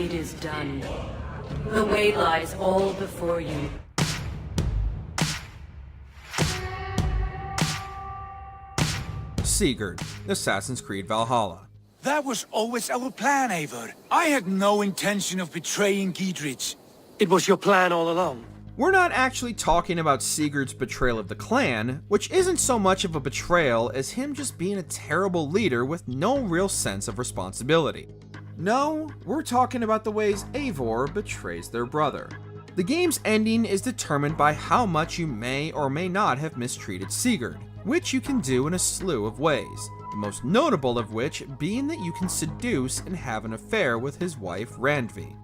It is done. The way lies all before you. Sigurd, Assassin's Creed Valhalla. That was always our plan, Eivor. I had no intention of betraying Giedrich. It was your plan all along. We're not actually talking about Sigurd's betrayal of the clan, which isn't so much of a betrayal as him just being a terrible leader with no real sense of responsibility. No, we're talking about the ways Eivor betrays their brother. The game's ending is determined by how much you may or may not have mistreated Sigurd, which you can do in a slew of ways, the most notable of which being that you can seduce and have an affair with his wife Randvi.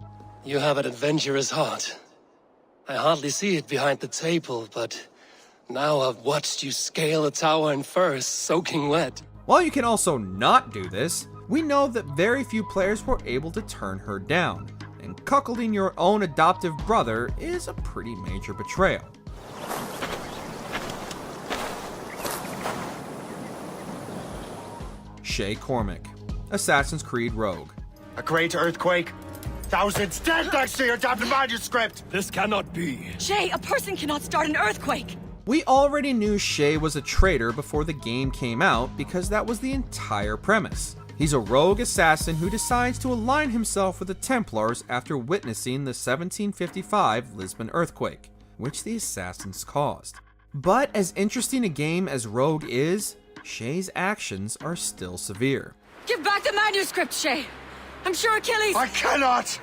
You have an adventurous heart. I hardly see it behind the table, but now I've watched you scale a tower in furs, soaking wet. While you can also not do this, we know that very few players were able to turn her down, and cuckolding your own adoptive brother is a pretty major betrayal. Shay Cormac, Assassin's Creed Rogue. A great earthquake? Thousands dead next to your damned manuscript! This cannot be. Shay, a person cannot start an earthquake! We already knew Shay was a traitor before the game came out because that was the entire premise. He's a rogue assassin who decides to align himself with the Templars after witnessing the 1755 Lisbon earthquake, which the assassins caused. But as interesting a game as Rogue is, Shay's actions are still severe. Give back the manuscript, Shay! I'm sure Achilles— I cannot!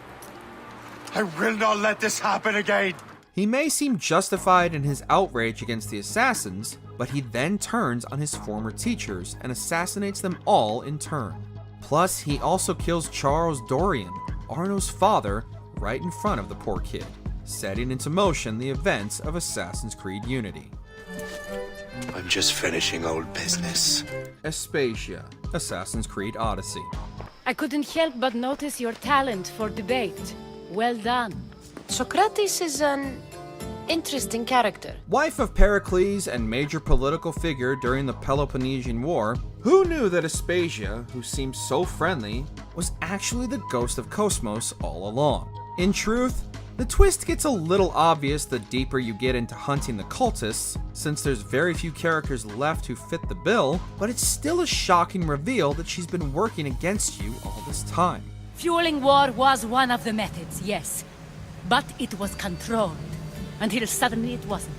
I will not let this happen again! He may seem justified in his outrage against the assassins, but he then turns on his former teachers and assassinates them all in turn. Plus, he also kills Charles Dorian, Arno's father, right in front of the poor kid, setting into motion the events of Assassin's Creed Unity. I'm just finishing old business. Aspasia, Assassin's Creed Odyssey. I couldn't help but notice your talent for debate. Well done. Socrates is an interesting character. Wife of Pericles and major political figure during the Peloponnesian War, who knew that Aspasia, who seemed so friendly, was actually the ghost of Cosmos all along? In truth, the twist gets a little obvious the deeper you get into hunting the cultists, since there's very few characters left who fit the bill, but it's still a shocking reveal that she's been working against you all this time. Fueling war was one of the methods, yes. But it was controlled. Until suddenly it wasn't.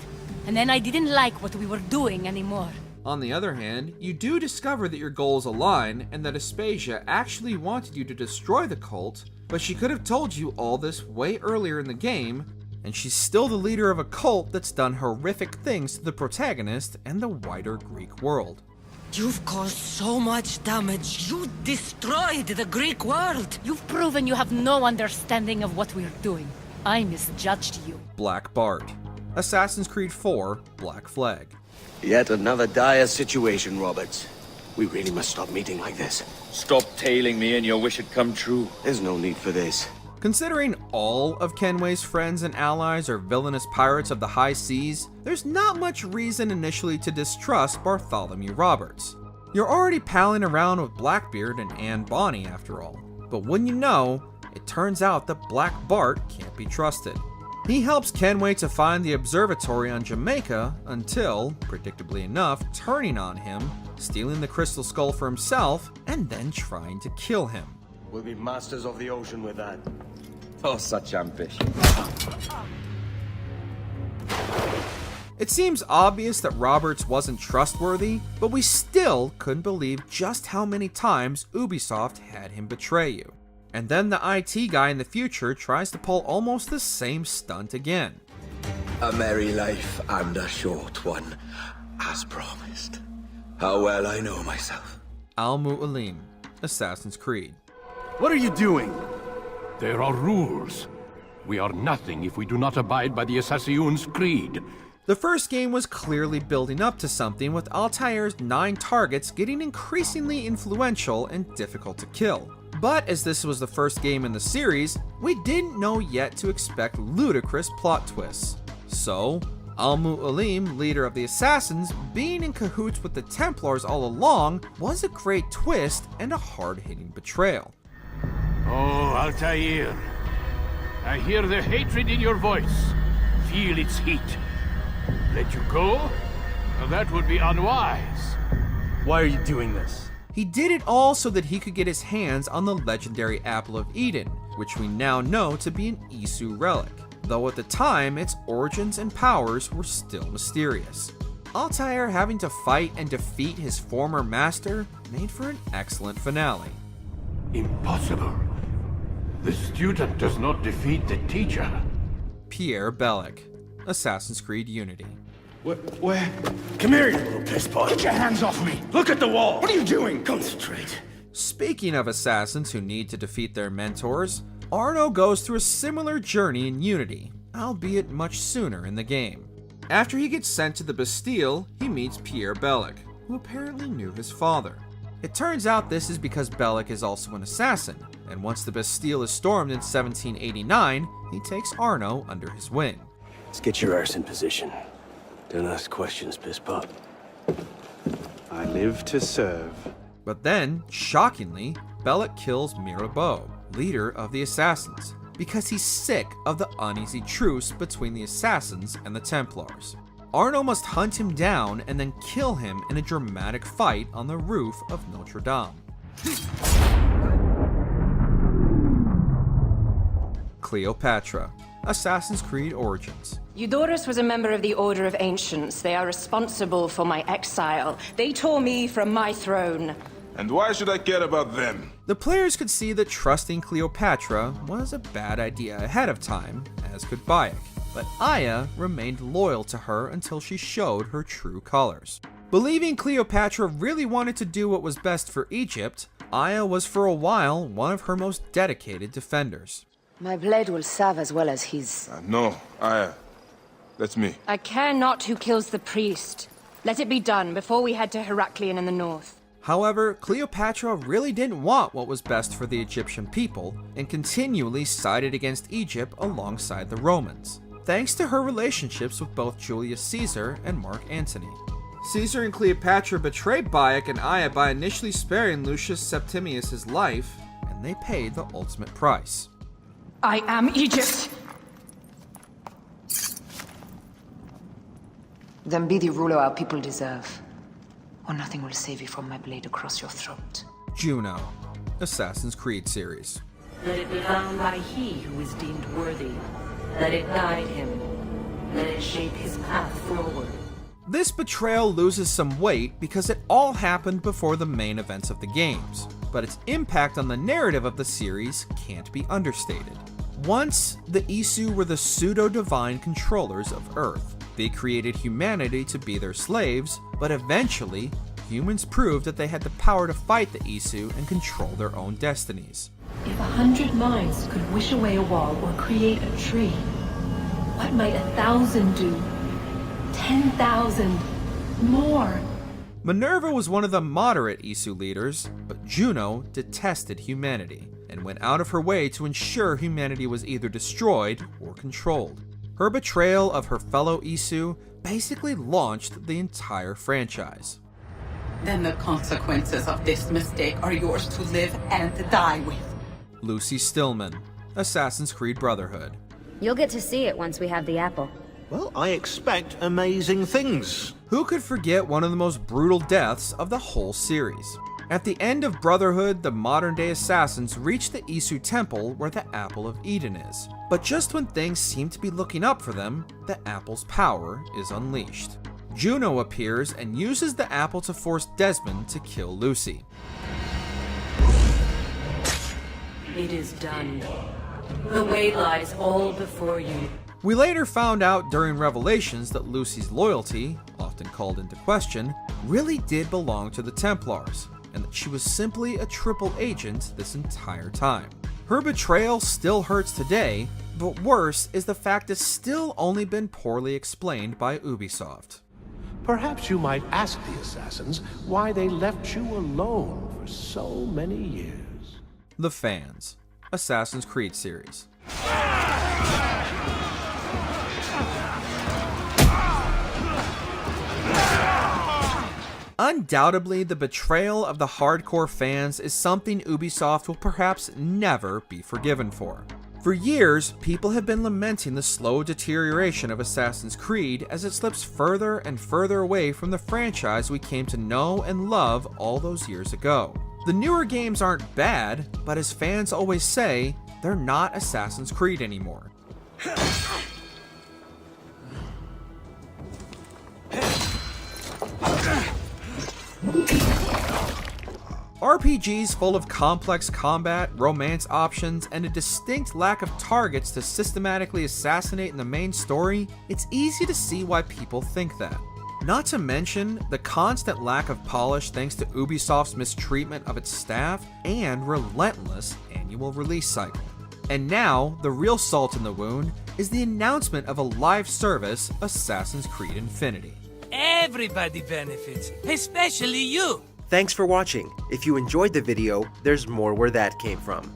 And then I didn't like what we were doing anymore. On the other hand, you do discover that your goals align and that Aspasia actually wanted you to destroy the cult, but she could have told you all this way earlier in the game, and she's still the leader of a cult that's done horrific things to the protagonist and the wider Greek world. You've caused so much damage. You destroyed the Greek world. You've proven you have no understanding of what we're doing. I misjudged you. Black Bart, Assassin's Creed 4, Black Flag. Yet another dire situation, Roberts. We really must stop meeting like this. Stop tailing me and your wish had come true. There's no need for this. Considering all of Kenway's friends and allies are villainous pirates of the high seas, there's not much reason initially to distrust Bartholomew Roberts. You're already palling around with Blackbeard and Anne Bonny after all. But wouldn't you know, it turns out that Black Bart can't be trusted. He helps Kenway to find the observatory on Jamaica until, predictably enough, turning on him, stealing the crystal skull for himself, and then trying to kill him. We'll be masters of the ocean with that. Oh, such ambition. It seems obvious that Roberts wasn't trustworthy, but we still couldn't believe just how many times Ubisoft had him betray you. And then the IT guy in the future tries to pull almost the same stunt again. A merry life and a short one, as promised. How well I know myself. Al-Mu'alim, Assassin's Creed. What are you doing? There are rules. We are nothing if we do not abide by the Assassin's Creed. The first game was clearly building up to something, with Altair's 9 targets getting increasingly influential and difficult to kill. But as this was the first game in the series, we didn't know yet to expect ludicrous plot twists. So, Al-Mu'alim, leader of the Assassins, being in cahoots with the Templars all along was a great twist and a hard-hitting betrayal. Oh, Altair. I hear the hatred in your voice. Feel its heat. Let you go? Well, that would be unwise. Why are you doing this? He did it all so that he could get his hands on the legendary Apple of Eden, which we now know to be an Isu relic, though at the time its origins and powers were still mysterious. Altair having to fight and defeat his former master made for an excellent finale. Impossible. The student does not defeat the teacher. Pierre Bellec, Assassin's Creed Unity. Where? Come here, you little piss pot. Get your hands off me! Look at the wall! What are you doing? Concentrate. Speaking of assassins who need to defeat their mentors, Arno goes through a similar journey in Unity, albeit much sooner in the game. After he gets sent to the Bastille, he meets Pierre Bellec, who apparently knew his father. It turns out this is because Bellec is also an assassin, and once the Bastille is stormed in 1789, he takes Arno under his wing. Let's get your arse in position. Don't ask questions, piss pot. I live to serve. But then, shockingly, Bellec kills Mirabeau, leader of the assassins, because he's sick of the uneasy truce between the assassins and the Templars. Arno must hunt him down and then kill him in a dramatic fight on the roof of Notre Dame. Cleopatra, Assassin's Creed Origins. Eudorus was a member of the Order of Ancients. They are responsible for my exile. They tore me from my throne. And why should I care about them? The players could see that trusting Cleopatra was a bad idea ahead of time, as could Bayek, but Aya remained loyal to her until she showed her true colors. Believing Cleopatra really wanted to do what was best for Egypt, Aya was for a while one of her most dedicated defenders. My blade will serve as well as his. No, that's me. I care not who kills the priest. Let it be done before we head to Heraklion in the north. However, Cleopatra really didn't want what was best for the Egyptian people and continually sided against Egypt alongside the Romans, thanks to her relationships with both Julius Caesar and Mark Antony. Caesar and Cleopatra betrayed Bayek and Aya by initially sparing Lucius Septimius' life, and they paid the ultimate price. I am Egypt! Then be the ruler our people deserve, or nothing will save you from my blade across your throat. Juno, Assassin's Creed series. Let it be found by he who is deemed worthy. Let it guide him. Let it shape his path forward. This betrayal loses some weight because it all happened before the main events of the games, but its impact on the narrative of the series can't be understated. Once, the Isu were the pseudo-divine controllers of Earth. They created humanity to be their slaves, but eventually, humans proved that they had the power to fight the Isu and control their own destinies. If 100 minds could wish away a wall or create a tree, what might 1,000 do? 10,000 more. Minerva was one of the moderate Isu leaders, but Juno detested humanity and went out of her way to ensure humanity was either destroyed or controlled. Her betrayal of her fellow Isu basically launched the entire franchise. Then the consequences of this mistake are yours to live and die with. Lucy Stillman, Assassin's Creed Brotherhood. You'll get to see it once we have the apple. Well, I expect amazing things. Who could forget one of the most brutal deaths of the whole series? At the end of Brotherhood, the modern-day assassins reach the Isu temple where the Apple of Eden is. But just when things seem to be looking up for them, the apple's power is unleashed. Juno appears and uses the apple to force Desmond to kill Lucy. It is done. The way lies all before you. We later found out during Revelations that Lucy's loyalty, often called into question, really did belong to the Templars, and that she was simply a triple agent this entire time. Her betrayal still hurts today, but worse is the fact it's still only been poorly explained by Ubisoft. Perhaps you might ask the assassins why they left you alone for so many years. The Fans, Assassin's Creed series. Undoubtedly, the betrayal of the hardcore fans is something Ubisoft will perhaps never be forgiven for. For years, people have been lamenting the slow deterioration of Assassin's Creed as it slips further and further away from the franchise we came to know and love all those years ago. The newer games aren't bad, but as fans always say, they're not Assassin's Creed anymore. RPGs full of complex combat, romance options, and a distinct lack of targets to systematically assassinate in the main story, it's easy to see why people think that. Not to mention the constant lack of polish thanks to Ubisoft's mistreatment of its staff and relentless annual release cycle. And now, the real salt in the wound is the announcement of a live service, Assassin's Creed Infinity. Everybody benefits, especially you! Thanks for watching. If you enjoyed the video, there's more where that came from.